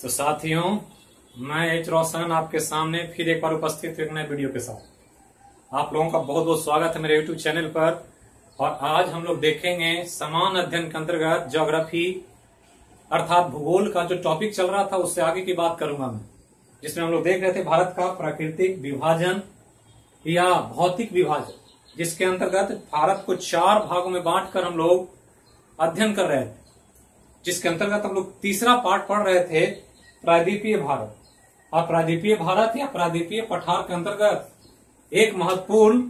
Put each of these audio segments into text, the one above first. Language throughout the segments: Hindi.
तो साथियों, मैं एच रोशन आपके सामने फिर एक बार उपस्थित एक नए वीडियो के साथ आप लोगों का बहुत बहुत स्वागत है मेरे यूट्यूब चैनल पर। और आज हम लोग देखेंगे समान अध्ययन के अंतर्गत ज्योग्राफी अर्थात भूगोल का जो टॉपिक चल रहा था उससे आगे की बात करूंगा मैं, जिसमें हम लोग देख रहे थे भारत का प्राकृतिक विभाजन या भौतिक विभाजन, जिसके अंतर्गत भारत को 4 भागों में बांटकर हम लोग अध्ययन कर रहे थे, जिसके अंतर्गत हम लोग तीसरा पार्ट पढ़ रहे थे प्रायद्वीपीय भारत। और प्रायद्वीपीय भारत या प्रायद्वीपीय पठार के अंतर्गत एक महत्वपूर्ण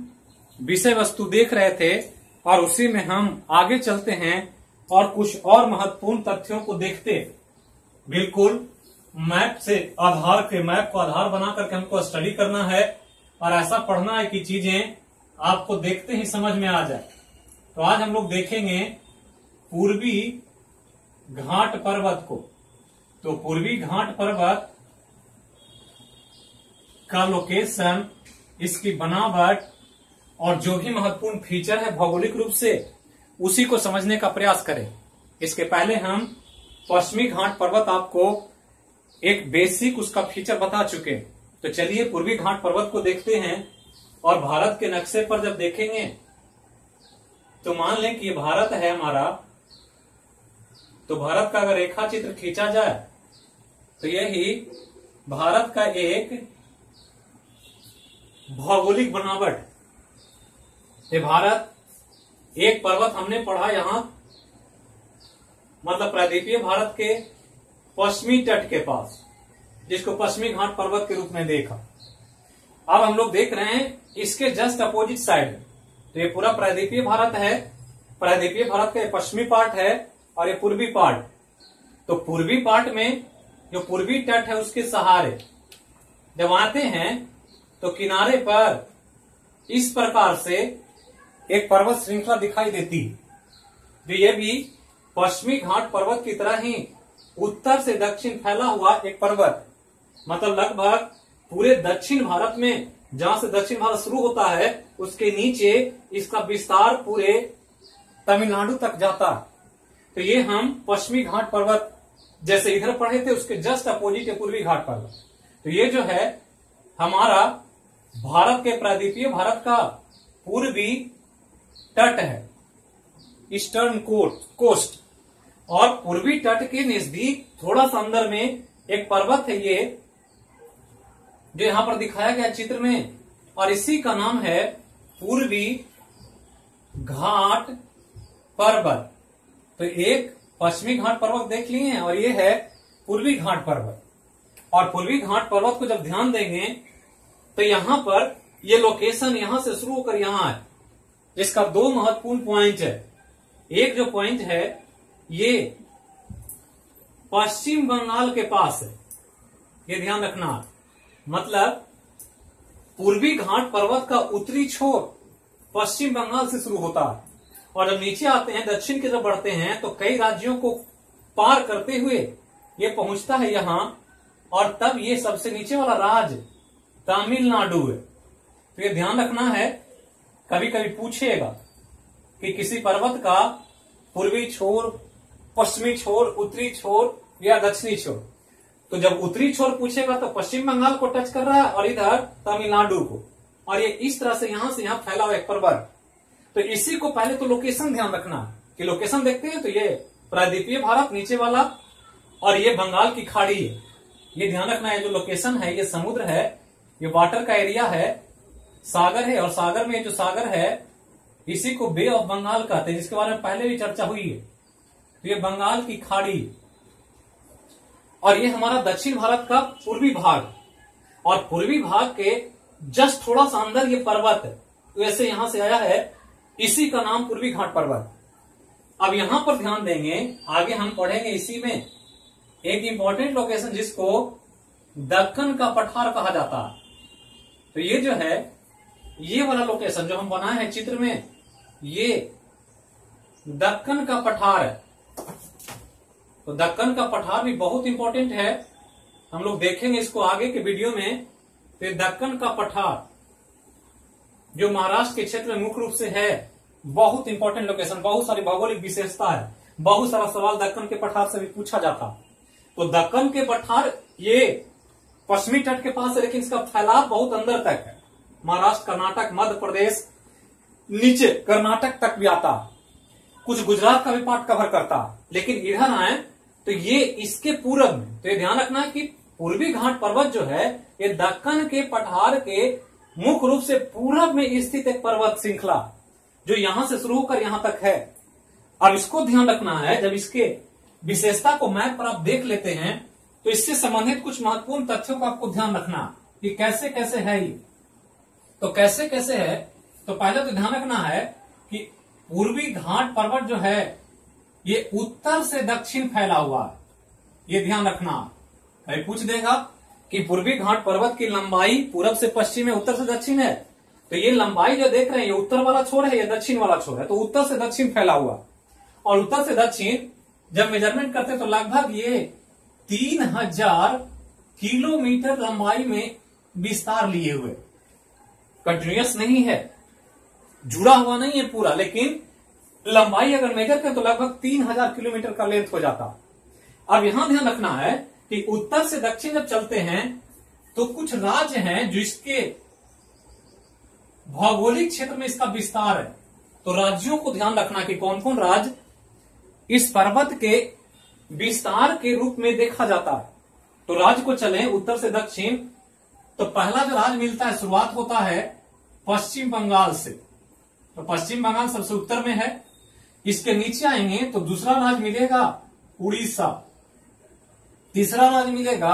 विषय वस्तु देख रहे थे और उसी में हम आगे चलते हैं और कुछ और महत्वपूर्ण तथ्यों को देखते हैं। बिल्कुल मैप को आधार बना करके हमको स्टडी करना है और ऐसा पढ़ना है कि चीजें आपको देखते ही समझ में आ जाए। तो आज हम लोग देखेंगे पूर्वी घाट पर्वत को। तो पूर्वी घाट पर्वत का लोकेशन, इसकी बनावट और जो भी महत्वपूर्ण फीचर है भौगोलिक रूप से, उसी को समझने का प्रयास करें। इसके पहले हम पश्चिमी घाट पर्वत आपको एक बेसिक उसका फीचर बता चुके हैं। तो चलिए पूर्वी घाट पर्वत को देखते हैं। और भारत के नक्शे पर जब देखेंगे तो मान लें कि ये भारत है हमारा, तो भारत का अगर रेखा चित्र खींचा जाए तो यही भारत का एक भौगोलिक बनावट। ये भारत एक पर्वत हमने पढ़ा यहां, मतलब प्रायद्वीपीय भारत के पश्चिमी तट के पास, जिसको पश्चिमी घाट पर्वत के रूप में देखा। अब हम लोग देख रहे हैं इसके जस्ट अपोजिट साइड। तो ये पूरा प्रायद्वीपीय भारत है, प्रायद्वीपीय भारत का पश्चिमी पार्ट है और ये पूर्वी पार्ट। तो पूर्वी पार्ट में जो पूर्वी तट है उसके सहारे जब आते हैं तो किनारे पर इस प्रकार से एक पर्वत श्रृंखला दिखाई देती है। तो ये भी पश्चिमी घाट पर्वत की तरह ही उत्तर से दक्षिण फैला हुआ एक पर्वत, मतलब लगभग पूरे दक्षिण भारत में, जहां से दक्षिण भारत शुरू होता है उसके नीचे इसका विस्तार पूरे तमिलनाडु तक जाता है। तो ये हम पश्चिमी घाट पर्वत जैसे इधर पढ़े थे उसके जस्ट अपोजिट है पूर्वी घाट पर्वत। तो ये जो है हमारा भारत के प्रायद्वीपीय भारत का पूर्वी तट है, ईस्टर्न कोस्ट। और पूर्वी तट के नजदीक थोड़ा सा अंदर में एक पर्वत है, ये जो यहां पर दिखाया गया चित्र में, और इसी का नाम है पूर्वी घाट पर्वत। तो एक पश्चिमी घाट पर्वत देख लिए हैं और ये है पूर्वी घाट पर्वत। और पूर्वी घाट पर्वत को जब ध्यान देंगे तो यहां पर ये लोकेशन यहां से शुरू होकर यहां है, जिसका 2 महत्वपूर्ण पॉइंट है। एक जो पॉइंट है ये पश्चिम बंगाल के पास है, ये ध्यान रखना। मतलब पूर्वी घाट पर्वत का उत्तरी छोर पश्चिम बंगाल से शुरू होता है और जब नीचे आते हैं दक्षिण की तरफ बढ़ते हैं तो कई राज्यों को पार करते हुए ये पहुंचता है यहां, और तब ये सबसे नीचे वाला राज्य तमिलनाडु है। तो ये ध्यान रखना है, कभी कभी पूछेगा कि किसी पर्वत का पूर्वी छोर, पश्चिमी छोर, उत्तरी छोर या दक्षिणी छोर। तो जब उत्तरी छोर पूछेगा तो पश्चिम बंगाल को टच कर रहा है और इधर तमिलनाडु को, और ये इस तरह से यहां फैला हुआ एक पर्वत। तो इसी को पहले तो लोकेशन ध्यान रखना कि लोकेशन देखते हैं तो ये प्रायद्वीपीय भारत नीचे वाला और ये बंगाल की खाड़ी है, ये ध्यान रखना है। जो लोकेशन है ये समुद्र है, ये वाटर का एरिया है, सागर है, और सागर में जो सागर है इसी को बे ऑफ बंगाल कहते हैं, जिसके बारे में पहले भी चर्चा हुई है। तो ये बंगाल की खाड़ी और ये हमारा दक्षिण भारत का पूर्वी भाग, और पूर्वी भाग के जस्ट थोड़ा सा अंदर ये पर्वत है, तो ऐसे यहां से आया है, इसी का नाम पूर्वी घाट पर्वत। अब यहां पर ध्यान देंगे, आगे हम पढ़ेंगे इसी में एक इंपॉर्टेंट लोकेशन जिसको दक्कन का पठार कहा जाता है। तो ये जो है ये वाला लोकेशन जो हम बनाए हैं चित्र में, ये दक्कन का पठार है। तो दक्कन का पठार भी बहुत इंपॉर्टेंट है, हम लोग देखेंगे इसको आगे के वीडियो में। तो दक्कन का पठार जो महाराष्ट्र के क्षेत्र में मुख्य रूप से है, बहुत इंपॉर्टेंट लोकेशन, बहुत सारी भौगोलिक विशेषता है, बहुत सारा सवाल दक्कन के पठार से भी पूछा जाता। तो दक्कन के पठार ये पश्चिमी तट के पास है, लेकिन इसका फैलाव बहुत अंदर तक है। महाराष्ट्र, कर्नाटक, मध्य प्रदेश, नीचे कर्नाटक तक भी आता, कुछ गुजरात का भी पार्ट कवर करता। लेकिन इधर आए तो ये इसके पूरब में, तो ये ध्यान रखना है कि पूर्वी घाट पर्वत जो है ये दक्कन के पठार के मुख्य रूप से पूरब में स्थित एक पर्वत श्रृंखला जो यहां से शुरू होकर यहां तक है। अब इसको ध्यान रखना है, जब इसके विशेषता को मैप पर आप देख लेते हैं तो इससे संबंधित कुछ महत्वपूर्ण तथ्यों को आपको ध्यान रखना कि कैसे कैसे है ये। तो कैसे कैसे है, तो पहले तो ध्यान रखना है कि पूर्वी घाट पर्वत जो है ये उत्तर से दक्षिण फैला हुआ है, ये ध्यान रखना। कहीं पूछ देगा कि पूर्वी घाट पर्वत की लंबाई पूरब से पश्चिम है, उत्तर से दक्षिण है, तो ये लंबाई जो देख रहे हैं ये उत्तर वाला छोर है, ये दक्षिण वाला छोर है, तो उत्तर से दक्षिण फैला हुआ। और उत्तर से दक्षिण जब मेजरमेंट करते तो लगभग ये 3000 किलोमीटर लंबाई में विस्तार लिए हुए, कंटिन्यूअस नहीं है, जुड़ा हुआ नहीं है पूरा, लेकिन लंबाई अगर मेजर करें तो लगभग 3000 किलोमीटर का लेंथ हो जाता। अब यहां ध्यान रखना है कि उत्तर से दक्षिण जब चलते हैं तो कुछ राज्य हैं जो इसके भौगोलिक क्षेत्र में इसका विस्तार है, तो राज्यों को ध्यान रखना कि कौन कौन राज्य इस पर्वत के विस्तार के रूप में देखा जाता है। तो राज्य को चलें उत्तर से दक्षिण, तो पहला जो राज्य मिलता है शुरुआत होता है पश्चिम बंगाल से, तो पश्चिम बंगाल सबसे उत्तर में है। इसके नीचे आएंगे तो दूसरा राज्य मिलेगा उड़ीसा, तीसरा राज्य मिलेगा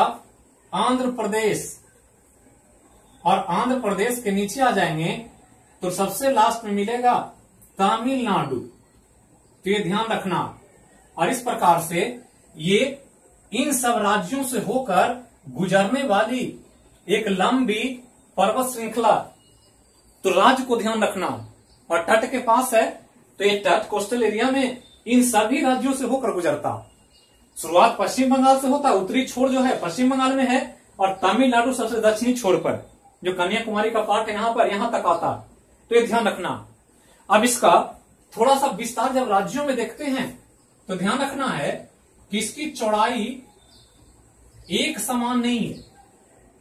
आंध्र प्रदेश, और आंध्र प्रदेश के नीचे आ जाएंगे तो सबसे लास्ट में मिलेगा तमिलनाडु। तो ये ध्यान रखना। और इस प्रकार से ये इन सब राज्यों से होकर गुजरने वाली एक लंबी पर्वत श्रृंखला, तो राज्य को ध्यान रखना। और तट के पास है तो ये तट कोस्टल एरिया में इन सभी राज्यों से होकर गुजरता। शुरुआत पश्चिम बंगाल से होता, उत्तरी छोर जो है पश्चिम बंगाल में है, और तमिलनाडु सबसे दक्षिणी छोर पर जो कन्याकुमारी का पार्ट है यहां पर, यहां तक आता। तो ये ध्यान रखना। अब इसका थोड़ा सा विस्तार जब राज्यों में देखते हैं तो ध्यान रखना है कि इसकी चौड़ाई एक समान नहीं है,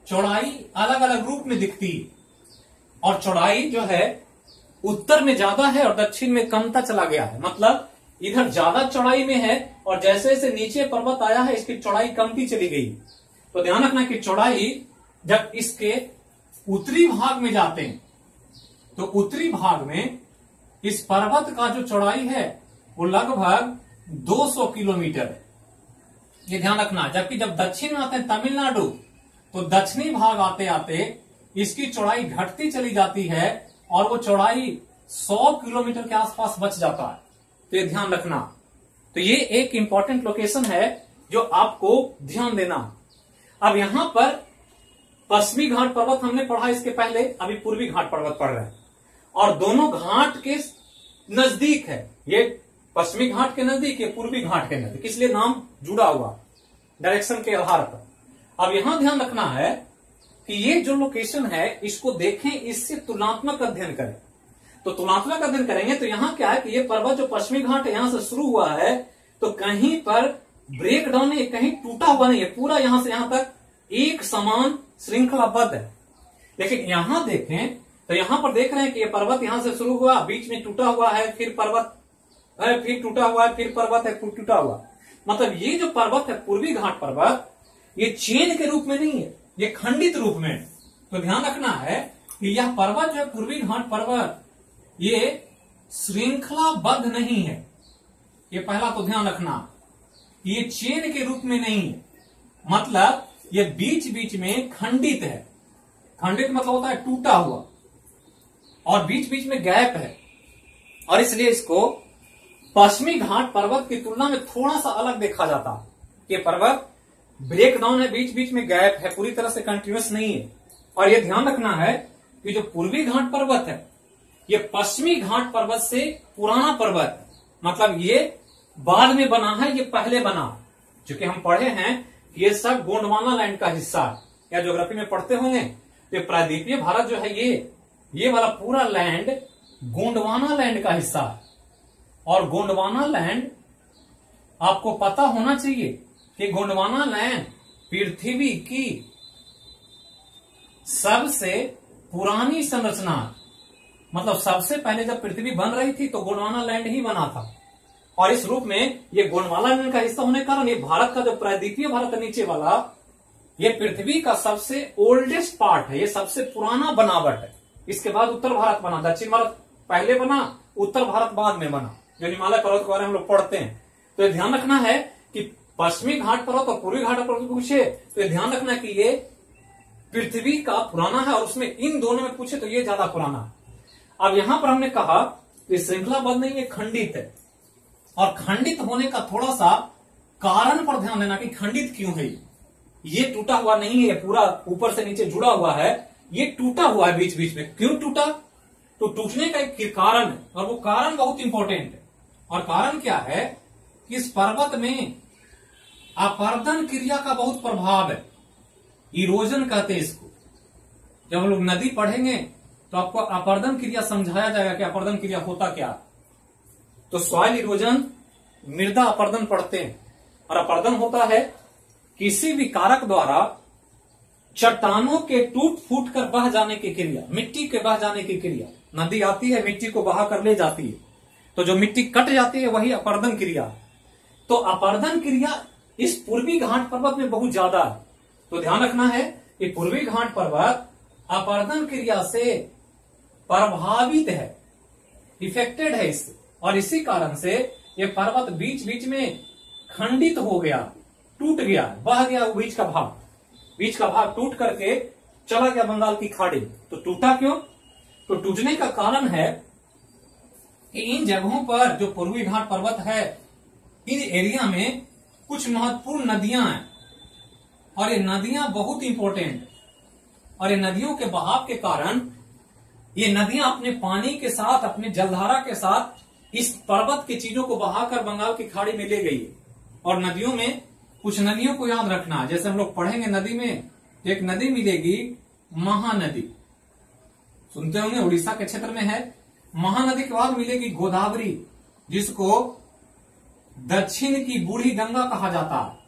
चौड़ाई अलग अलग रूप में दिखती है, और चौड़ाई जो है उत्तर में ज्यादा है और दक्षिण में कमता चला गया है। मतलब इधर ज्यादा चौड़ाई में है और जैसे जैसे नीचे पर्वत आया है इसकी चौड़ाई कमती चली गई। तो ध्यान रखना कि चौड़ाई जब इसके उत्तरी भाग में जाते हैं तो उत्तरी भाग में इस पर्वत का जो चौड़ाई है वो लगभग 200 किलोमीटर है, ये ध्यान रखना। जबकि जब दक्षिण में आते हैं तमिलनाडु तो दक्षिणी भाग आते आते इसकी चौड़ाई घटती चली जाती है और वो चौड़ाई 100 किलोमीटर के आसपास बच जाता है। तो ये ध्यान रखना। तो ये एक इंपॉर्टेंट लोकेशन है जो आपको ध्यान देना। अब यहां पर पश्चिमी घाट पर्वत हमने पढ़ा इसके पहले, अभी पूर्वी घाट पर्वत पढ़ रहे हैं, और दोनों घाट के नजदीक है। ये पश्चिमी घाट के नजदीक, ये पूर्वी घाट के नजदीक, इसलिए नाम जुड़ा हुआ डायरेक्शन के आधार पर। अब यहां ध्यान रखना है कि ये जो लोकेशन है इसको देखें, इससे तुलनात्मक अध्ययन करें। तो तुलनात्मक अध्ययन करेंगे तो यहां क्या है कि ये पर्वत जो पश्चिमी घाट है यहां से शुरू हुआ है तो कहीं पर ब्रेक डाउन नहीं, कहीं टूटा हुआ नहीं है, पूरा यहां से यहां तक एक समान श्रृंखलाबद्ध है। लेकिन यहां देखें तो यहां पर देख रहे हैं कि ये पर्वत यहां से शुरू हुआ, बीच में टूटा हुआ है, फिर पर्वत है, फिर टूटा हुआ है, फिर पर्वत है, फिर टूटा हुआ। मतलब ये जो पर्वत है पूर्वी घाट पर्वत, ये चेन के रूप में नहीं है, ये खंडित रूप में। तो ध्यान रखना है कि यह पर्वत जो है पूर्वी घाट पर्वत ये श्रृंखलाबद्ध नहीं है। ये पहला तो ध्यान रखना, ये चेन के रूप में नहीं है, मतलब ये बीच बीच में खंडित है। खंडित मतलब होता है टूटा हुआ, और बीच बीच में गैप है, और इसलिए इसको पश्चिमी घाट पर्वत की तुलना में थोड़ा सा अलग देखा जाता। ये पर्वत ब्रेक डाउन है, बीच बीच में गैप है, पूरी तरह से कंटिन्यूअस नहीं है। और ये ध्यान रखना है कि जो पूर्वी घाट पर्वत है ये पश्चिमी घाट पर्वत से पुराना पर्वत है, मतलब ये बाद में बना है, ये पहले बना। चूंकि हम पढ़े हैं ये सब गोंडवाना लैंड का हिस्सा है, या ज्योग्राफी में पढ़ते होंगे, ये प्रायद्वीपीय भारत जो है ये वाला पूरा लैंड गोंडवाना लैंड का हिस्सा है। और गोंडवाना लैंड आपको पता होना चाहिए कि गोंडवाना लैंड पृथ्वी की सबसे पुरानी संरचना, मतलब सबसे पहले जब पृथ्वी बन रही थी तो गोंडवाना लैंड ही बना था। और इस रूप में ये गोंडवाना लैंड का हिस्सा होने के कारण ये भारत का जो प्रायद्वीपीय भारत है नीचे वाला, ये पृथ्वी का सबसे ओल्डेस्ट पार्ट है, ये सबसे पुराना बनावट है। इसके बाद उत्तर भारत बना, दक्षिण भारत पहले बना, उत्तर भारत बाद में बना, जो हिमालय पर्वत के बारे में हम लोग पढ़ते हैं। तो ये ध्यान रखना है कि पश्चिमी घाट पर्वत और पूर्वी घाट पर्वत पूछे तो ये ध्यान रखना है कि ये पृथ्वी का पुराना है, और उसमें इन दोनों में पूछे तो ये ज्यादा पुराना। अब यहां पर हमने कहा कि श्रृंखलाबद्ध नहीं, ये खंडित है। और खंडित होने का थोड़ा सा कारण पर ध्यान देना कि खंडित क्यों है। ये टूटा हुआ नहीं है, पूरा ऊपर से नीचे जुड़ा हुआ है, ये टूटा हुआ है बीच बीच में। क्यों टूटा? तो टूटने का एक कारण है, और वो कारण बहुत इंपॉर्टेंट है। और कारण क्या है कि इस पर्वत में अपर्दन क्रिया का बहुत प्रभाव है। इरोजन कहते हैं इसको। जब हम लोग नदी पढ़ेंगे तो आपको अपर्दन क्रिया समझाया जाएगा कि अपर्दन क्रिया होता क्या। तो सॉइल इरोजन, मृदा अपर्दन पढ़ते हैं। और अपर्दन होता है किसी भी कारक द्वारा चट्टानों के टूट फूट कर बह जाने की क्रिया, मिट्टी के बह जाने की क्रिया। नदी आती है, मिट्टी को बहा कर ले जाती है, तो जो मिट्टी कट जाती है वही अपर्दन क्रिया। तो अपर्दन क्रिया इस पूर्वी घाट पर्वत में बहुत ज्यादा है। तो ध्यान रखना है कि पूर्वी घाट पर्वत अपर्दन क्रिया से प्रभावित है, इफेक्टेड है इससे। और इसी कारण से ये पर्वत बीच बीच में खंडित हो गया, टूट गया, बह गया। बीच का भाग टूट करके चला गया बंगाल की खाड़ी। तो टूटा क्यों? तो टूटने का कारण है कि इन जगहों पर जो पूर्वी घाट पर्वत है, इन एरिया में कुछ महत्वपूर्ण नदियां हैं, और ये नदियां बहुत इंपॉर्टेंट। और ये नदियों के बहाव के कारण ये नदियां अपने पानी के साथ, अपने जलधारा के साथ इस पर्वत की चीजों को बहाकर बंगाल की खाड़ी में ले गई है। और नदियों में कुछ नदियों को याद रखना, जैसे हम लोग पढ़ेंगे नदी में, एक नदी मिलेगी महानदी, सुनते होंगे, उड़ीसा के क्षेत्र में है। महानदी के बाद मिलेगी गोदावरी, जिसको दक्षिण की बूढ़ी गंगा कहा जाता है।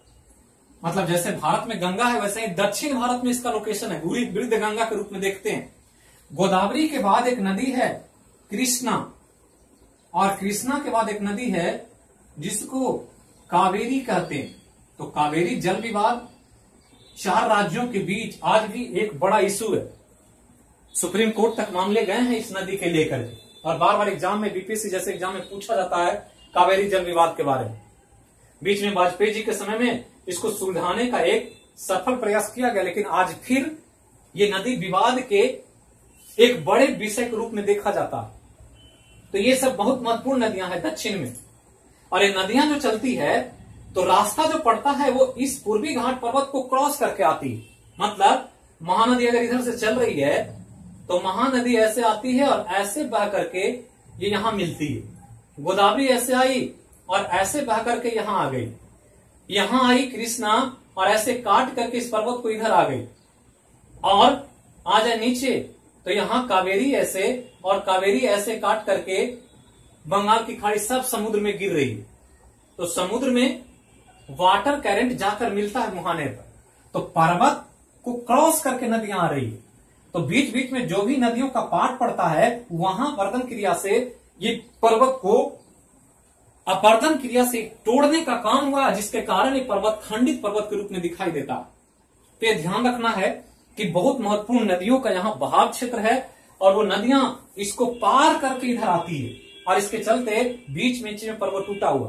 मतलब जैसे भारत में गंगा है, वैसे ही दक्षिण भारत में इसका लोकेशन है, वृद्ध गंगा के रूप में देखते हैं। गोदावरी के बाद एक नदी है कृष्णा, और कृष्णा के बाद एक नदी है जिसको कावेरी कहते हैं। तो कावेरी जल विवाद 4 राज्यों के बीच आज भी एक बड़ा इशू है। सुप्रीम कोर्ट तक मामले गए हैं इस नदी के लेकर के, और बार बार एग्जाम में, बीपीएससी जैसे एग्जाम में पूछा जाता है कावेरी जल विवाद के बारे में। बीच में वाजपेयी जी के समय में इसको सुलझाने का एक सफल प्रयास किया गया, लेकिन आज फिर ये नदी विवाद के एक बड़े विषय के रूप में देखा जाता है। तो ये सब बहुत महत्वपूर्ण नदियां हैं दक्षिण में। और ये नदियां जो चलती है तो रास्ता जो पड़ता है वो इस पूर्वी घाट पर्वत को क्रॉस करके आती है। मतलब महानदी अगर इधर से चल रही है तो महानदी ऐसे आती है और ऐसे बह करके ये यहां मिलती है। गोदावरी ऐसे आई और ऐसे बह करके यहां आ गई, यहां आई कृष्णा और ऐसे काट करके इस पर्वत को इधर आ गई, और आ जाए नीचे तो यहां कावेरी ऐसे, और कावेरी ऐसे काट करके बंगाल की खाड़ी सब समुद्र में गिर रही है। तो समुद्र में वाटर करंट जाकर मिलता है मुहाने पर, तो पर्वत को क्रॉस करके नदियां आ रही है। तो बीच बीच में जो भी नदियों का पार्ट पड़ता है वहां अपर्दन क्रिया से ये पर्वत को अपर्दन क्रिया से तोड़ने का काम हुआ, जिसके कारण ये पर्वत खंडित पर्वत के रूप में दिखाई देता। तो ये ध्यान रखना है कि बहुत महत्वपूर्ण नदियों का यहाँ बहाव क्षेत्र है, और वो नदियां इसको पार करके इधर आती है, और इसके चलते बीच में पर्वत टूटा हुआ।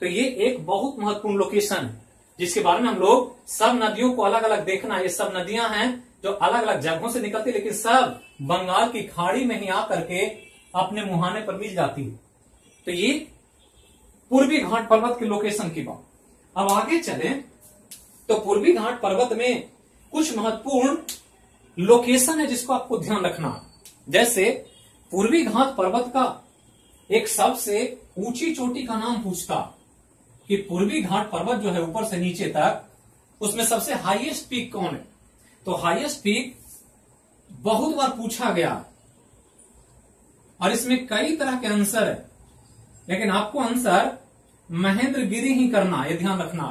तो ये एक बहुत महत्वपूर्ण लोकेशन है, जिसके बारे में हम लोग सब नदियों को अलग अलग देखना है। ये सब नदियां हैं जो अलग अलग जगहों से निकलती, लेकिन सब बंगाल की खाड़ी में ही आकर के अपने मुहाने पर मिल जाती है। तो ये पूर्वी घाट पर्वत के लोकेशन की बात। अब आगे चले तो पूर्वी घाट पर्वत में कुछ महत्वपूर्ण लोकेशन है जिसको आपको ध्यान रखना। जैसे पूर्वी घाट पर्वत का एक सबसे ऊंची चोटी का नाम पूछता कि पूर्वी घाट पर्वत जो है ऊपर से नीचे तक, उसमें सबसे हाईएस्ट पीक कौन है। तो हाईएस्ट पीक बहुत बार पूछा गया और इसमें कई तरह के आंसर है, लेकिन आपको आंसर महेंद्रगिरी ही करना, यह ध्यान रखना।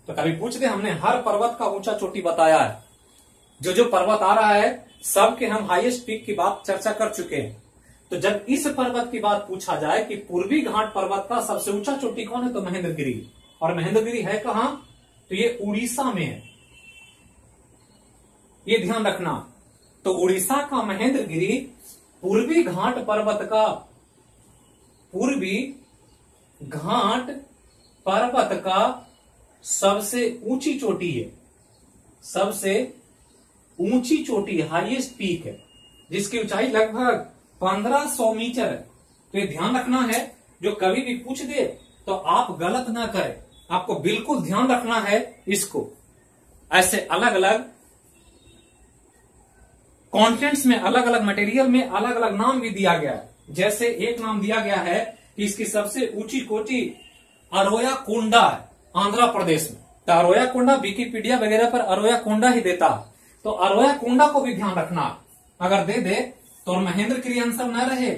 तो कभी पूछ दे, हमने हर पर्वत का ऊंचा चोटी बताया है, जो जो पर्वत आ रहा है सबके हम हाईएस्ट पीक की बात चर्चा कर चुके हैं। तो जब इस पर्वत की बात पूछा जाए कि पूर्वी घाट पर्वत का सबसे ऊंचा चोटी कौन है, तो महेंद्रगिरी। और महेंद्रगिरी है कहां, तो ये उड़ीसा में है, ये ध्यान रखना। तो उड़ीसा का महेंद्रगिरी पूर्वी घाट पर्वत का, पूर्वी घाट पर्वत का सबसे ऊंची चोटी है, सबसे ऊंची चोटी, हाईएस्ट पीक है, जिसकी ऊंचाई लगभग 1500 मीटर है। तो ये ध्यान रखना है, जो कभी भी पूछ दे तो आप गलत ना करें, आपको बिल्कुल ध्यान रखना है इसको। ऐसे अलग अलग कंटेंट्स में, अलग अलग मटेरियल में अलग अलग नाम भी दिया गया है। जैसे एक नाम दिया गया है कि इसकी सबसे ऊंची चोटी अरोया कोंडा है, आंध्र प्रदेश में। तो अरोया कोंडा विकिपीडिया वगैरह पर अरोया कोंडा ही देता, तो अरोया कोंडा को भी ध्यान रखना। अगर दे दे तो महेंद्रगिरी आंसर न रहे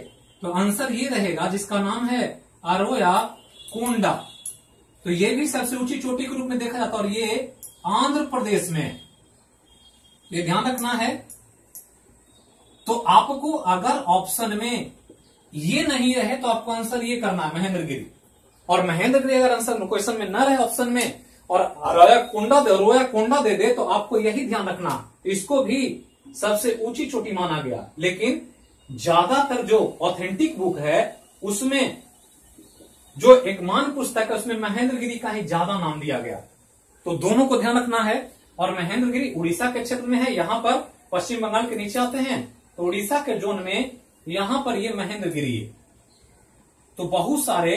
तो आंसर ये रहेगा जिसका नाम है अरोया कोंडा। तो ये भी सबसे ऊंची चोटी के रूप में देखा जाता है, और ये आंध्र प्रदेश में है, ये ध्यान रखना है। तो आपको अगर ऑप्शन में ये नहीं रहे तो आपको आंसर ये करना है महेंद्रगिरी। और महेंद्रगिरी अगर आंसर क्वेश्चन में न रहे ऑप्शन में, और अरोया कोंडा दे दे, तो आपको यही ध्यान रखना, इसको भी सबसे ऊंची चोटी माना गया। लेकिन ज्यादातर जो ऑथेंटिक बुक है उसमें, जो एक मान पुस्तक है उसमें महेंद्रगिरी का ही ज्यादा नाम दिया गया। तो दोनों को ध्यान रखना है। और महेंद्रगिरी उड़ीसा के क्षेत्र में है, यहां पर पश्चिम बंगाल के नीचे आते हैं, तो उड़ीसा के जोन में यहां पर ये महेंद्रगिरी है। तो बहुत सारे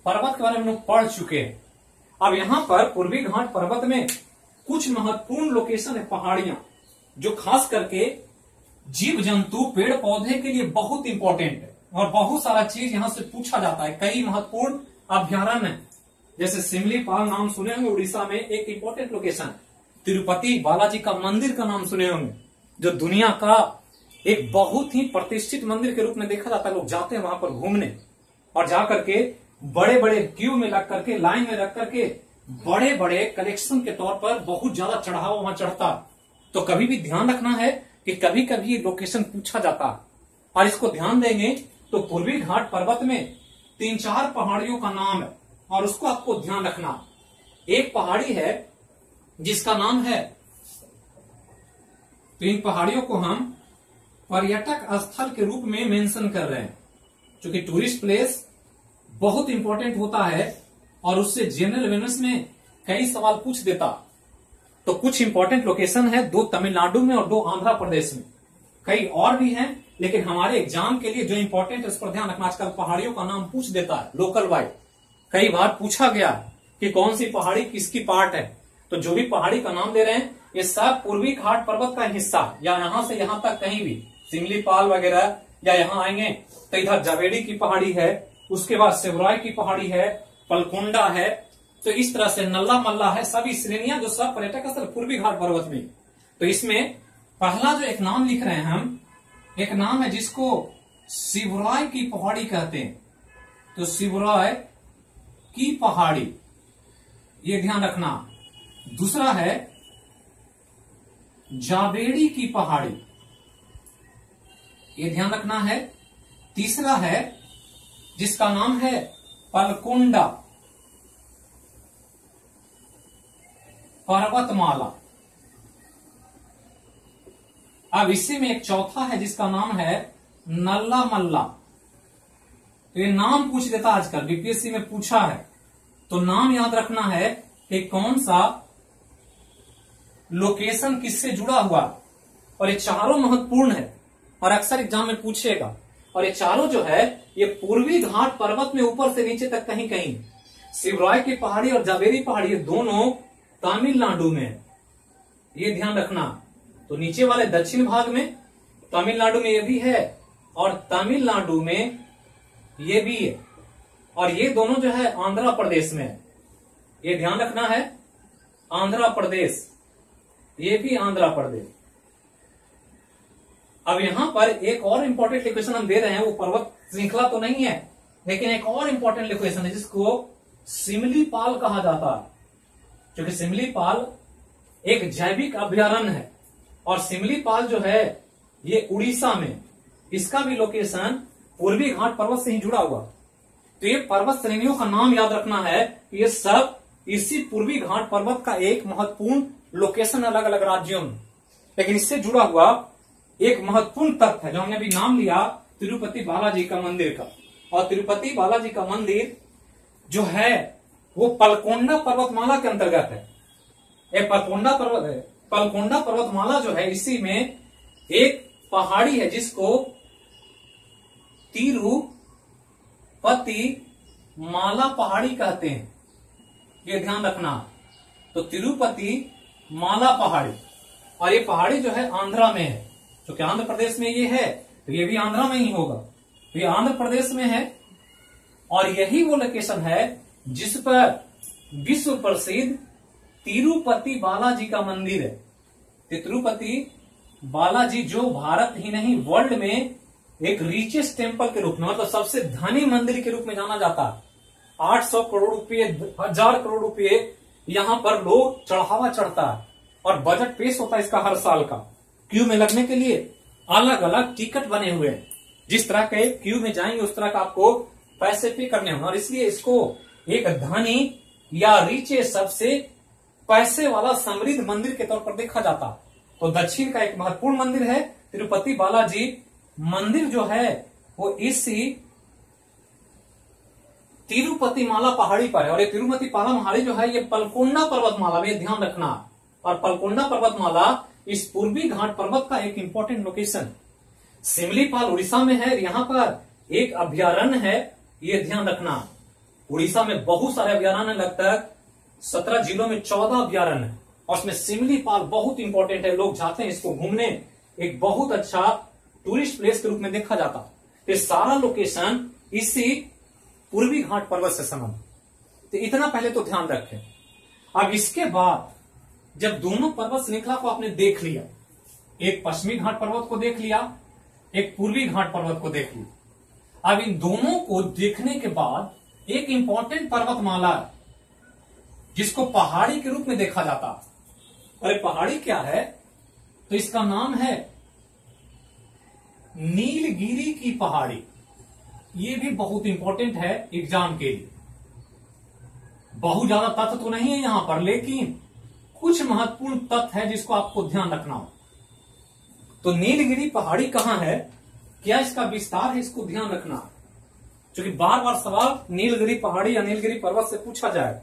पर्वत के बारे में हम लोग पढ़ चुके हैं। अब यहां पर पूर्वी घाट पर्वत में कुछ महत्वपूर्ण लोकेशन है, पहाड़ियां, जो खास करके जीव जंतु पेड़ पौधे के लिए बहुत इंपॉर्टेंट है, और बहुत सारा चीज यहां से पूछा जाता है। कई महत्वपूर्ण अभ्यारण्य, जैसे सिमलीपाल नाम सुने होंगे उड़ीसा में, एक इंपॉर्टेंट लोकेशन। तिरुपति बालाजी का मंदिर का नाम सुने होंगे, जो दुनिया का एक बहुत ही प्रतिष्ठित मंदिर के रूप में देखा जाता है। लोग जाते हैं वहां पर घूमने, और जाकर के बड़े बड़े क्यू में लग करके, लाइन में लग करके, बड़े बड़े कलेक्शन के तौर पर बहुत ज्यादा चढ़ावा वहां चढ़ता। तो कभी भी ध्यान रखना है कि कभी कभी लोकेशन पूछा जाता, और इसको ध्यान देंगे तो पूर्वी घाट पर्वत में 3-4 पहाड़ियों का नाम है, और उसको आपको ध्यान रखना। एक पहाड़ी है जिसका नाम है, तो इन पहाड़ियों को हम पर्यटक स्थल के रूप में मेंशन कर रहे हैं, क्योंकि टूरिस्ट प्लेस बहुत इंपॉर्टेंट होता है, और उससे जनरल अवेयरनेस में कई सवाल पूछ देता। तो कुछ इंपॉर्टेंट लोकेशन है, 2 तमिलनाडु में और 2 आंध्र प्रदेश में, कई और भी हैं, लेकिन हमारे एग्जाम के लिए जो इंपॉर्टेंट है उस पर ध्यान रखना। आजकल पहाड़ियों का नाम पूछ देता है लोकल वाइज, कई बार पूछा गया कि कौन सी पहाड़ी किसकी पार्ट है। तो जो भी पहाड़ी का नाम दे रहे हैं ये सब पूर्वी घाट पर्वत का हिस्सा, या यहां से यहां तक कहीं भी, सिमलीपाल वगैरह, या यहां आएंगे तो इधर जावेड़ी की पहाड़ी है, उसके बाद सेवराय की पहाड़ी है, पलकोंडा है, तो इस तरह से नल्ला मल्ला है, सभी श्रेणियां जो सब पर्यटक स्थल पूर्वी घाट पर्वत में। तो इसमें पहला जो एक नाम लिख रहे हैं हम, एक नाम है जिसको शिवराय की पहाड़ी कहते हैं। तो शिवराय की पहाड़ी, ये ध्यान रखना। दूसरा है जावेड़ी की पहाड़ी, ये ध्यान रखना है। तीसरा है जिसका नाम है पलकोंडा पर्वतमाला। अब इसी में एक चौथा है जिसका नाम है नल्ला मल्ला। तो ये नाम पूछ देता आजकल, बीपीएससी में पूछा है, तो नाम याद रखना है कि कौन सा लोकेशन किससे जुड़ा हुआ, और ये चारों महत्वपूर्ण है और अक्सर एग्जाम में पूछेगा। और ये चारों जो है ये पूर्वी घाट पर्वत में ऊपर से नीचे तक कहीं कहीं, शिवराय की पहाड़ी और जावेरी पहाड़ी, ये दोनों तमिलनाडु में है, ये ध्यान रखना। तो नीचे वाले दक्षिण भाग में तमिलनाडु में ये भी है, और तमिलनाडु में ये भी है, और ये दोनों जो है आंध्र प्रदेश में है, ये ध्यान रखना है। आंध्र प्रदेश, ये भी आंध्र प्रदेश। अब यहां पर एक और इंपॉर्टेंट लोकेशन हम दे रहे हैं, वो पर्वत श्रृंखला तो नहीं है, लेकिन एक और इंपॉर्टेंट लोकेशन है जिसको सिमलीपाल कहा जाता है, क्योंकि सिमलीपाल एक जैविक अभयारण्य है और सिमलीपाल जो है ये उड़ीसा में, इसका भी लोकेशन पूर्वी घाट पर्वत से ही जुड़ा हुआ। तो ये पर्वत श्रेणियों का नाम याद रखना है, ये सब इसी पूर्वी घाट पर्वत का एक महत्वपूर्ण लोकेशन अलग अलग राज्यों में। लेकिन इससे जुड़ा हुआ एक महत्वपूर्ण तथ्य है जो हमने अभी नाम लिया तिरुपति बालाजी का मंदिर का। और तिरुपति बालाजी का मंदिर जो है वो पलकोंडा पर्वतमाला के अंतर्गत है। एक पलकोंडा पर्वतमाला जो है, इसी में एक पहाड़ी है जिसको तिरुपति माला पहाड़ी कहते हैं, ये ध्यान रखना। तो तिरुपति माला पहाड़ी, और ये पहाड़ी जो है आंध्रा में है, क्योंकि आंध्र प्रदेश में ये है तो ये भी आंध्रा में ही होगा। तो ये आंध्र प्रदेश में है और यही वो लोकेशन है जिस पर विश्व प्रसिद्ध तिरुपति बालाजी का मंदिर है। तिरुपति बालाजी जो भारत ही नहीं वर्ल्ड में एक रिचेस्ट टेम्पल के रूप में, मतलब सबसे धनी मंदिर के रूप में जाना जाता है। 800 करोड़ रुपए, 1000 करोड़ रुपए यहां पर लोग चढ़ावा चढ़ता है और बजट पेश होता है इसका हर साल का। क्यू में लगने के लिए अलग अलग टिकट बने हुए हैं, जिस तरह के क्यू में जाएंगे उस तरह का आपको पैसे पे करने होंगे, और इसलिए इसको एक धनी या रिचेस्ट, सबसे पैसे वाला समृद्ध मंदिर के तौर पर देखा जाता। तो दक्षिण का एक महत्वपूर्ण मंदिर है तिरुपति बालाजी मंदिर जो है वो इसी तिरुपति माला पहाड़ी पर है। और ये तिरुपति माला पहाड़ी जो है ये पलकोंडा पर्वतमाला में, ध्यान रखना। और पलकोंडा पर्वतमाला इस पूर्वी घाट पर्वत का एक इंपॉर्टेंट लोकेशन। सिमलीपाल उड़ीसा में है, यहाँ पर एक अभयारण्य है, ये ध्यान रखना। उड़ीसा में बहुत सारे अभयारण्य, लगभग 17 जिलों में 14 अभयारण्य है और उसमें सिमलीपाल बहुत इंपॉर्टेंट है। लोग जाते हैं इसको घूमने, एक बहुत अच्छा टूरिस्ट प्लेस के रूप में देखा जाता। ये सारा लोकेशन इसी पूर्वी घाट पर्वत से संबंधित। तो इतना पहले तो ध्यान रखें। अब इसके बाद जब दोनों पर्वत श्रृंखला को आपने देख लिया, एक पश्चिमी घाट पर्वत को देख लिया, एक पूर्वी घाट पर्वत को देख लिया, अब इन दोनों को देखने के बाद एक इंपॉर्टेंट पर्वतमाला जिसको पहाड़ी के रूप में देखा जाता। अरे पहाड़ी क्या है? तो इसका नाम है नीलगिरी की पहाड़ी। ये भी बहुत इंपॉर्टेंट है एग्जाम के लिए। बहुत ज्यादा तथ्य तो नहीं है यहां पर, लेकिन कुछ महत्वपूर्ण तथ्य है जिसको आपको ध्यान रखना हो। तो नीलगिरी पहाड़ी कहां है, क्या इसका विस्तार है, इसको ध्यान रखना, क्योंकि बार बार सवाल नीलगिरी पहाड़ी या नीलगिरी पर्वत से पूछा जाए।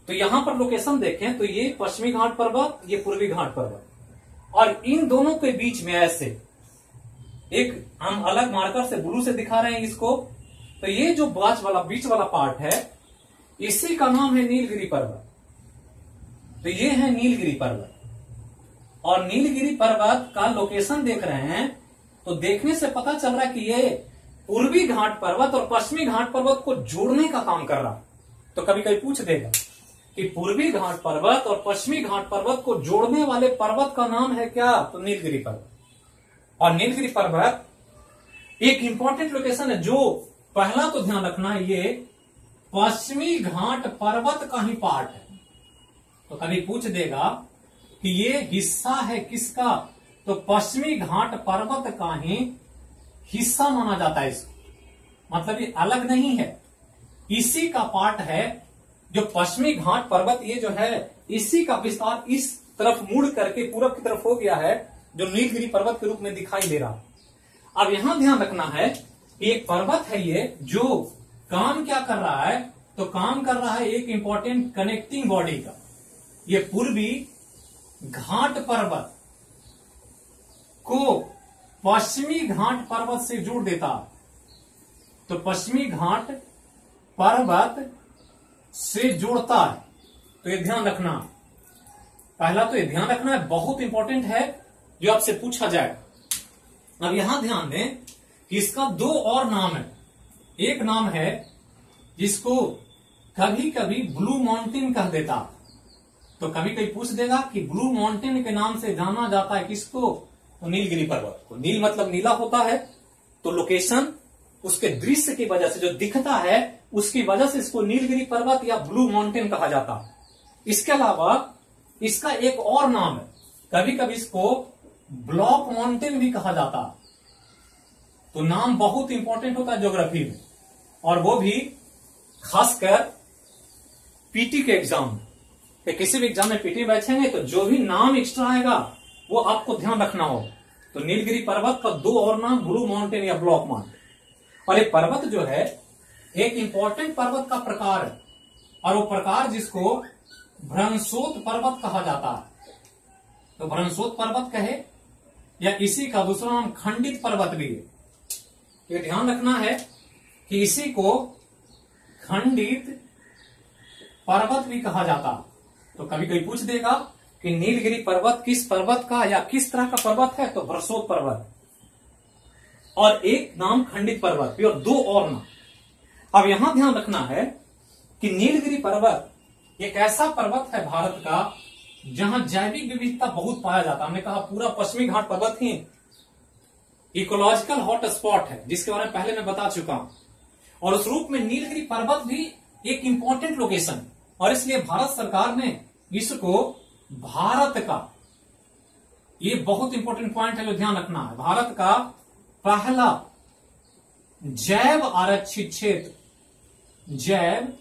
तो यहां पर लोकेशन देखें तो ये पश्चिमी घाट पर्वत, ये पूर्वी घाट पर्वत, और इन दोनों के बीच में ऐसे एक हम अलग मार्कर से ब्लू से दिखा रहे हैं इसको। तो ये जो बीच वाला पार्ट है, इसी का नाम है नीलगिरी पर्वत। तो ये है नीलगिरी पर्वत, और नीलगिरी पर्वत का लोकेशन देख रहे हैं तो देखने से पता चल रहा है कि ये पूर्वी घाट पर्वत और पश्चिमी घाट पर्वत को जोड़ने का काम कर रहा। तो कभी कभी पूछ देगा कि पूर्वी घाट पर्वत और पश्चिमी घाट पर्वत को जोड़ने वाले पर्वत का नाम है क्या, तो नीलगिरी पर्वत। और नीलगिरी पर्वत एक इंपॉर्टेंट लोकेशन है। जो पहला तो ध्यान रखना, ये पश्चिमी घाट पर्वत का ही पार्ट है। तो कभी पूछ देगा कि ये हिस्सा है किसका, तो पश्चिमी घाट पर्वत का ही हिस्सा माना जाता है इसको, मतलब ये अलग नहीं है, इसी का पार्ट है। जो पश्चिमी घाट पर्वत ये जो है, इसी का विस्तार इस तरफ मुड़ करके पूरब की तरफ हो गया है, जो नीलगिरी पर्वत के रूप में दिखाई दे रहा। अब यहां ध्यान रखना है कि एक पर्वत है ये जो काम क्या कर रहा है, तो काम कर रहा है एक इंपॉर्टेंट कनेक्टिंग बॉडी का। ये पूर्वी घाट पर्वत को पश्चिमी घाट पर्वत से जोड़ देता। तो पश्चिमी घाट पर्वत से जोड़ता है। तो ये ध्यान रखना, पहला तो ये ध्यान रखना है, बहुत इंपॉर्टेंट है जो आपसे पूछा जाए। अब यहां ध्यान दें कि इसका दो और नाम है। एक नाम है जिसको कभी कभी ब्लू माउंटेन कह देता। तो कभी कभी पूछ देगा कि ब्लू माउंटेन के नाम से जाना जाता है किसको, तो नीलगिरी पर्वत को। नील मतलब नीला होता है, तो लोकेशन उसके दृश्य की वजह से जो दिखता है उसकी वजह से इसको नीलगिरी पर्वत या ब्लू माउंटेन कहा जाता। इसके अलावा इसका एक और नाम है, कभी कभी इसको ब्लॉक माउंटेन भी कहा जाता है। तो नाम बहुत इंपॉर्टेंट होता है ज्योग्राफी में, और वो भी खासकर पीटी के एग्जाम में। किसी भी एग्जाम में पीटी बैठेंगे तो जो भी नाम एक्स्ट्रा आएगा वो आपको ध्यान रखना होगा। तो नीलगिरी पर्वत का दो और नाम, ब्लू माउंटेन या ब्लॉक माउंटेन। और ये पर्वत जो है एक इंपॉर्टेंट पर्वत का प्रकार है, और वो प्रकार जिसको भ्रंशोत पर्वत कहा जाता है। तो भ्रंशोत पर्वत कहे या इसी का दूसरा नाम खंडित पर्वत भी है। ये ध्यान रखना है कि इसी को खंडित पर्वत भी कहा जाता है। तो कभी कोई पूछ देगा कि नीलगिरी पर्वत किस पर्वत का या किस तरह का पर्वत है, तो भ्रंशोत पर्वत, और एक नाम खंडित पर्वत भी, और दो और नाम। अब यहां ध्यान रखना है कि नीलगिरी पर्वत एक ऐसा पर्वत है भारत का जहां जैविक विविधता बहुत पाया जाता है। हमने कहा पूरा पश्चिमी घाट पर्वत ही इकोलॉजिकल हॉट स्पॉट है, जिसके बारे में पहले मैं बता चुका हूं। और उस रूप में नीलगिरी पर्वत भी एक इंपॉर्टेंट लोकेशन, और इसलिए भारत सरकार ने इसको भारत का, ये बहुत इंपॉर्टेंट पॉइंट है जो ध्यान रखना है, भारत का पहला जैव आरक्षित क्षेत्र, जैव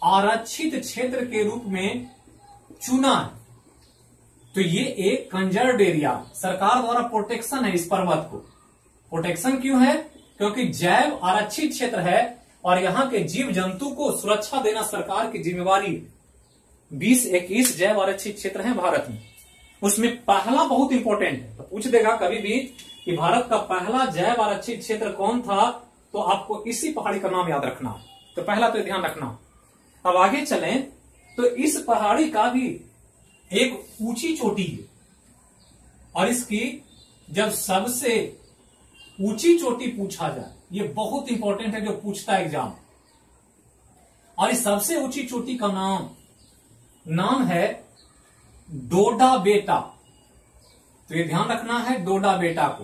आरक्षित क्षेत्र के रूप में चुना है। तो ये एक कंजर्व्ड एरिया, सरकार द्वारा प्रोटेक्शन है इस पर्वत को। प्रोटेक्शन क्यों है? क्योंकि जैव आरक्षित क्षेत्र है और यहां के जीव जंतु को सुरक्षा देना सरकार की जिम्मेवारी है। 20-21 जैव आरक्षित क्षेत्र हैं भारत में, उसमें पहला बहुत इंपॉर्टेंट है। तो पूछ देगा कभी भी कि भारत का पहला जैव आरक्षित क्षेत्र कौन था, तो आपको इसी पहाड़ी का नाम याद रखना है। तो पहला तो ध्यान रखना। अब आगे चलें तो इस पहाड़ी का भी एक ऊंची चोटी है, और इसकी जब सबसे ऊंची चोटी पूछा जाए, ये बहुत इंपॉर्टेंट है जो पूछता है एग्जाम, और इस सबसे ऊंची चोटी का नाम है डोडा बेटा। तो ये ध्यान रखना है डोडा बेटा को।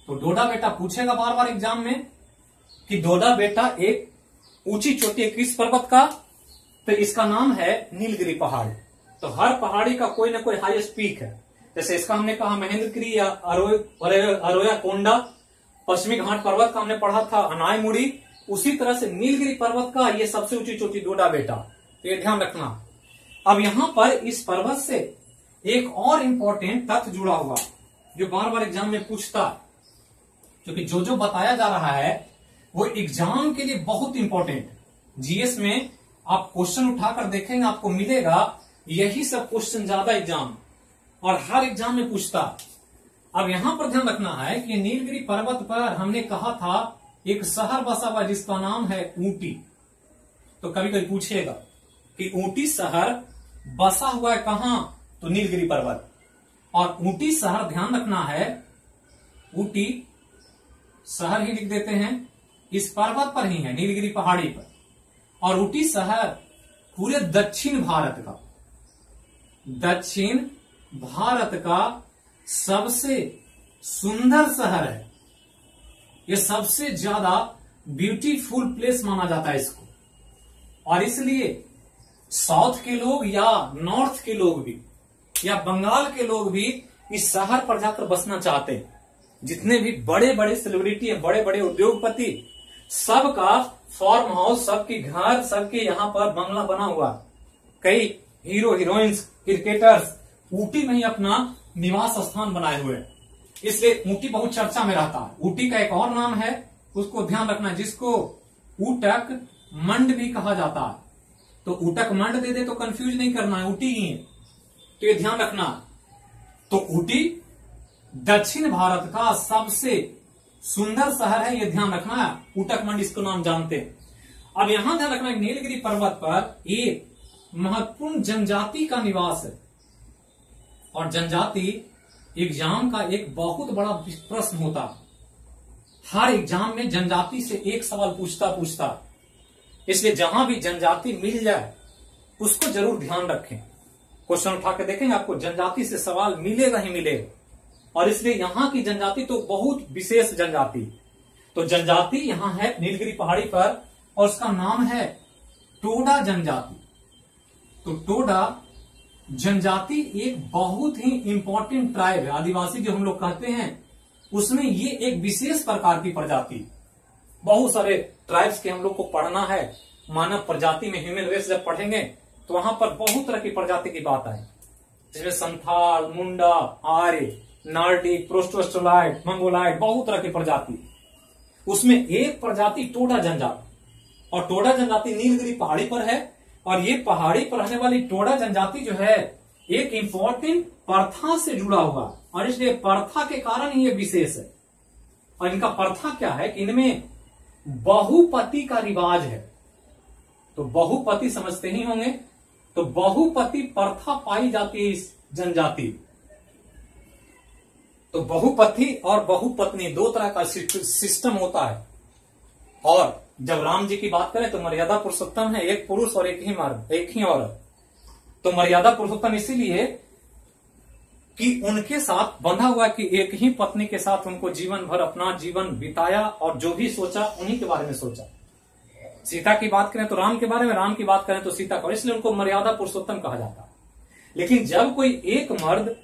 तो डोडा बेटा पूछेगा बार बार एग्जाम में कि डोडा बेटा एक ऊंची चोटी है किस पर्वत का, तो इसका नाम है नीलगिरी पहाड़ी। तो हर पहाड़ी का कोई ना कोई हाईएस्ट पीक है। जैसे इसका हमने कहा महेंद्रगिरी या अरोया कोंडा, पश्चिमी घाट पर्वत का हमने पढ़ा था अनायमुड़ी, उसी तरह से नीलगिरी पर्वत का ये सबसे ऊंची चोटी डोडा बेटा। तो ये ध्यान रखना। अब यहां पर इस पर्वत से एक और इंपॉर्टेंट तथ्य जुड़ा हुआ जो बार बार एग्जाम में पूछता है, क्योंकि जो बताया जा रहा है वो एग्जाम के लिए बहुत इंपॉर्टेंट। जीएस में आप क्वेश्चन उठाकर देखेंगे आपको मिलेगा यही सब क्वेश्चन ज्यादा एग्जाम और हर एग्जाम में पूछता। अब यहां पर ध्यान रखना है कि नीलगिरी पर्वत पर हमने कहा था एक शहर बसा हुआ जिसका नाम है ऊटी। तो कभी कभी पूछेगा कि ऊटी शहर बसा हुआ है कहां, तो नीलगिरी पर्वत। और ऊटी शहर ध्यान रखना है, ऊटी शहर ही लिख देते हैं, इस पर्वत पर ही है, नीलगिरी पहाड़ी पर। और ऊटी शहर पूरे दक्षिण भारत का सबसे सुंदर शहर है। यह सबसे ज्यादा ब्यूटीफुल प्लेस माना जाता है इसको, और इसलिए साउथ के लोग या नॉर्थ के लोग भी या बंगाल के लोग भी इस शहर पर जाकर बसना चाहते हैं। जितने भी बड़े बड़े सेलिब्रिटी है, बड़े बड़े उद्योगपति, सबका फार्म हाउस, सबके घर, सबके यहाँ पर बंगला बना हुआ। कई हीरो हीरोइंस, क्रिकेटर्स ऊटी में ही अपना निवास स्थान बनाए हुए हैं, इसलिए ऊटी बहुत चर्चा में रहता है। ऊटी का एक और नाम है, उसको ध्यान रखना, जिसको ऊटक मंड भी कहा जाता है। तो ऊटक मंड दे दे तो कंफ्यूज नहीं करना है, ऊटी ही है, तो ये ध्यान रखना। तो ऊटी दक्षिण भारत का सबसे सुंदर शहर है, ये ध्यान रखना है। ऊटक मंड इसको नाम जानते हैं। अब यहां ध्यान रखना नीलगिरी पर्वत पर एक महत्वपूर्ण जनजाति का निवास है, और जनजाति एग्जाम का एक बहुत बड़ा प्रश्न होता है। हर एग्जाम में जनजाति से एक सवाल पूछता, इसलिए जहां भी जनजाति मिल जाए उसको जरूर ध्यान रखें। क्वेश्चन उठा के देखेंगे आपको जनजाति से सवाल मिलेगा ही मिलेगा, और इसलिए यहां की जनजाति तो बहुत विशेष जनजाति। तो जनजाति यहां है नीलगिरी पहाड़ी पर, और उसका नाम है टोडा जनजाति। तो टोडा जनजाति एक बहुत ही इंपॉर्टेंट ट्राइब है, आदिवासी जो हम लोग कहते हैं, उसमें ये एक विशेष प्रकार की प्रजाति। बहुत सारे ट्राइब्स के हम लोग को पढ़ना है, मानव प्रजाति में ह्यूमन रेस जब पढ़ेंगे तो वहां पर बहुत तरह की प्रजाति की बात आए, जिसमें संथाल, मुंडा, आर्य, नार्डिक, प्रोस्टोस्टोलाइट, मंगोलाइट, बहुत तरह की प्रजाति। उसमें एक प्रजाति टोडा जनजाति, और टोडा जनजाति नीलगिरी पहाड़ी पर है। और ये पहाड़ी पर रहने वाली टोडा जनजाति जो है एक इंपॉर्टेंट प्रथा से जुड़ा हुआ, और इसलिए प्रथा के कारण ही ये विशेष है। और इनका प्रथा क्या है कि इनमें बहुपति का रिवाज है। तो बहुपति समझते ही होंगे, तो बहुपति प्रथा पाई जाती है इस जनजाति। तो बहुपति और बहुपत्नी दो तरह का सिस्टम होता है। और जब राम जी की बात करें तो मर्यादा पुरुषोत्तम है, एक पुरुष और एक ही मर्द, एक ही औरत। तो मर्यादा पुरुषोत्तम इसीलिए कि उनके साथ बंधा हुआ कि एक ही पत्नी के साथ उनको जीवन भर अपना जीवन बिताया, और जो भी सोचा उन्हीं के बारे में सोचा। सीता की बात करें तो राम के बारे में, राम की बात करें तो सीता का, इसलिए उनको मर्यादा पुरुषोत्तम कहा जाता है। लेकिन जब कोई एक मर्द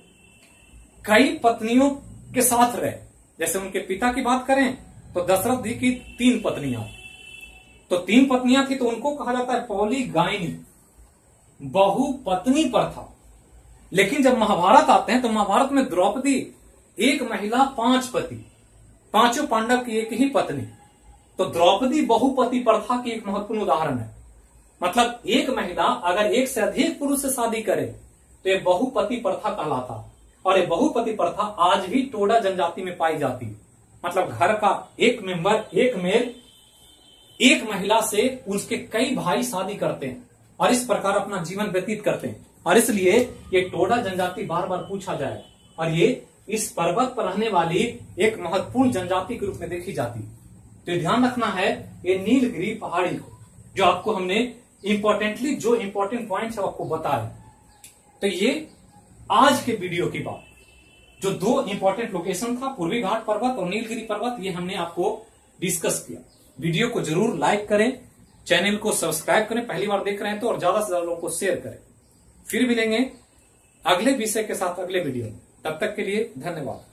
कई पत्नियों के साथ रहे, जैसे उनके पिता की बात करें तो दशरथ जी की 3 पत्नियां, तो 3 पत्नियां थी, तो उनको कहा जाता है पॉलीगाइनी, बहुपत्नी प्रथा। लेकिन जब महाभारत आते हैं तो महाभारत में द्रौपदी एक महिला 5 पति, पांचों पांडव की एक ही पत्नी। तो द्रौपदी बहुपति प्रथा की एक महत्वपूर्ण उदाहरण है। मतलब एक महिला अगर एक से अधिक पुरुष से शादी करे तो ये बहुपति प्रथा कहलाता। और ये बहुपति प्रथा आज भी टोडा जनजाति में पाई जाती है। मतलब घर का एक मेंबर, एक मेल, एक महिला से उसके कई भाई शादी करते हैं और इस प्रकार अपना जीवन व्यतीत करते हैं। और इसलिए ये टोडा जनजाति बार बार पूछा जाए, और ये इस पर्वत पर रहने वाली एक महत्वपूर्ण जनजाति के रूप में देखी जाती। तो ये ध्यान रखना है, ये नीलगिरी पहाड़ी को जो आपको हमने इंपॉर्टेंटली जो इंपॉर्टेंट पॉइंट्स है आपको बताया। तो ये आज के वीडियो की बात, जो 2 इंपॉर्टेंट लोकेशन था, पूर्वी घाट पर्वत और नीलगिरी पर्वत, ये हमने आपको डिस्कस किया। वीडियो को जरूर लाइक करें, चैनल को सब्सक्राइब करें पहली बार देख रहे हैं तो, और ज्यादा से ज्यादा लोगों को शेयर करें। फिर मिलेंगे अगले विषय के साथ अगले वीडियो में। तब तक के लिए धन्यवाद।